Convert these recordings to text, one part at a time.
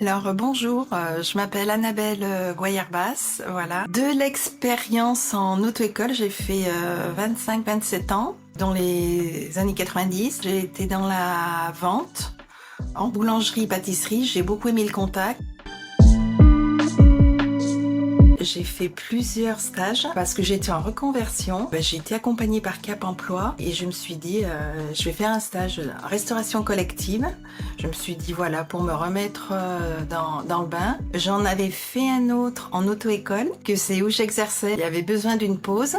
Alors bonjour, je m'appelle Annabelle Goyarbas, voilà. De l'expérience en auto-école, j'ai fait 25-27 ans. Dans les années 90, j'ai été dans la vente, en boulangerie-pâtisserie, j'ai beaucoup aimé le contact. J'ai fait plusieurs stages parce que j'étais en reconversion. J'ai été accompagnée par Cap Emploi et je me suis dit je vais faire un stage en restauration collective. Je me suis dit voilà, pour me remettre dans le bain. J'en avais fait un autre en auto-école, que c'est où j'exerçais. Il y avait besoin d'une pause.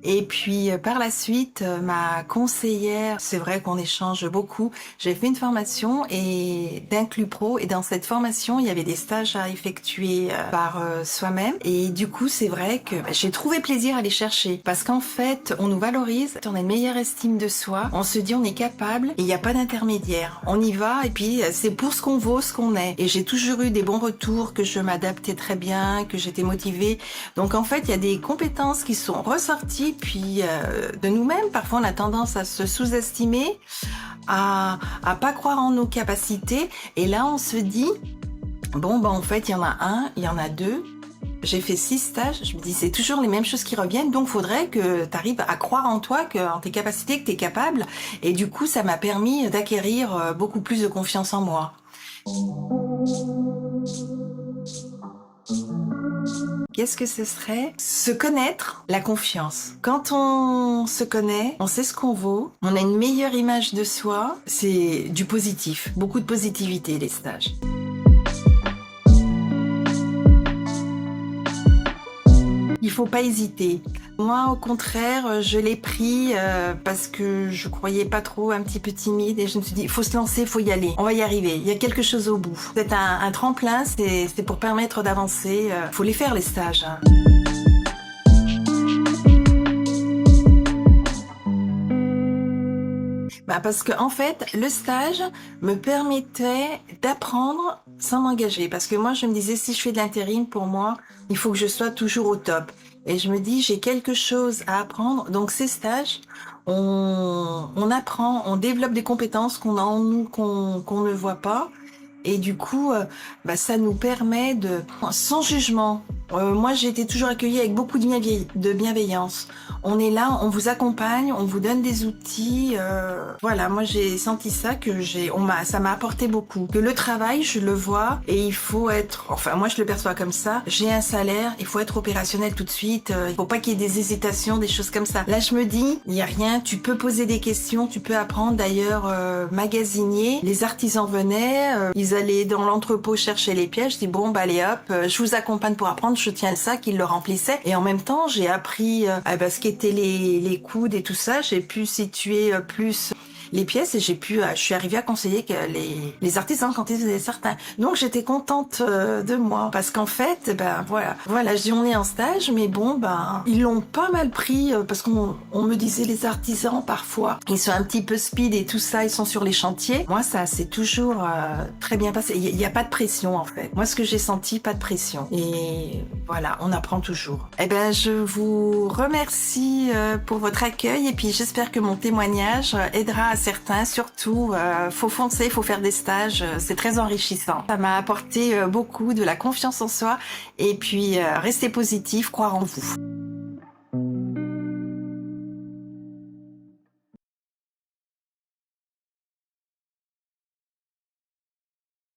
Et puis par la suite, ma conseillère, c'est vrai qu'on échange beaucoup, j'ai fait une formation et d'Inclus Pro, et dans cette formation, il y avait des stages à effectuer par soi-même, et du coup, c'est vrai que j'ai trouvé plaisir à les chercher, parce qu'en fait, on nous valorise, on a une meilleure estime de soi, on se dit on est capable, et il n'y a pas d'intermédiaire. On y va, et puis c'est pour ce qu'on vaut, ce qu'on est. Et j'ai toujours eu des bons retours, que je m'adaptais très bien, que j'étais motivée. Donc en fait, il y a des compétences qui sont ressorties. Puis de nous-mêmes, parfois on a tendance à se sous-estimer, à pas croire en nos capacités. Et là, on se dit, bon, en fait, il y en a un, il y en a deux. J'ai fait 6 stages, je me dis, c'est toujours les mêmes choses qui reviennent, donc faudrait que tu arrives à croire en toi, en tes capacités, que tu es capable. Et du coup, ça m'a permis d'acquérir beaucoup plus de confiance en moi. Qu'est-ce que ce serait? Se connaître, la confiance. Quand on se connaît, on sait ce qu'on vaut, on a une meilleure image de soi, c'est du positif, beaucoup de positivité les stages. Il faut pas hésiter. Moi, au contraire, je l'ai pris parce que je croyais pas trop, un petit peu timide, et je me suis dit, il faut se lancer, il faut y aller. On va y arriver, il y a quelque chose au bout. C'est un tremplin, c'est pour permettre d'avancer. Faut les faire, les stages. Parce que en fait, le stage me permettait d'apprendre sans m'engager. Parce que moi, je me disais, si je fais de l'intérim, pour moi, il faut que je sois toujours au top. Et je me dis, j'ai quelque chose à apprendre. Donc ces stages, on apprend, on développe des compétences qu'on a en nous, qu'on ne voit pas. Et du coup, ça nous permet de, sans jugement. Moi, j'ai été toujours accueillie avec beaucoup de bienveillance. On est là, on vous accompagne, on vous donne des outils. Voilà, moi j'ai senti ça, ça m'a apporté beaucoup. Que le travail, je le vois, et il faut être, enfin moi je le perçois comme ça. J'ai un salaire, il faut être opérationnel tout de suite. Il faut pas qu'il y ait des hésitations, des choses comme ça. Là, je me dis, il y a rien. Tu peux poser des questions, tu peux apprendre. D'ailleurs, magasinier, les artisans venaient, ils allaient dans l'entrepôt chercher les pièces. Je dis bon, allez hop, je vous accompagne pour apprendre. Je tiens le sac, ils le remplissaient. Et en même temps, j'ai appris ce qu'étaient les coudes et tout ça. J'ai pu situer plus les pièces, et je suis arrivée à conseiller que les artisans quand ils faisaient certains. Donc j'étais contente de moi, parce qu'en fait, voilà, je dis on est en stage, mais ils l'ont pas mal pris, parce qu'on me disait les artisans parfois, ils sont un petit peu speed et tout ça, ils sont sur les chantiers. Moi, ça c'est toujours très bien passé. Il y a pas de pression en fait. Moi, ce que j'ai senti, pas de pression. Et voilà, on apprend toujours. Je vous remercie pour votre accueil, et puis j'espère que mon témoignage aidera à certains. Surtout, faut foncer, faut faire des stages, c'est très enrichissant. Ça m'a apporté beaucoup de la confiance en soi, et puis restez positif, croire en vous.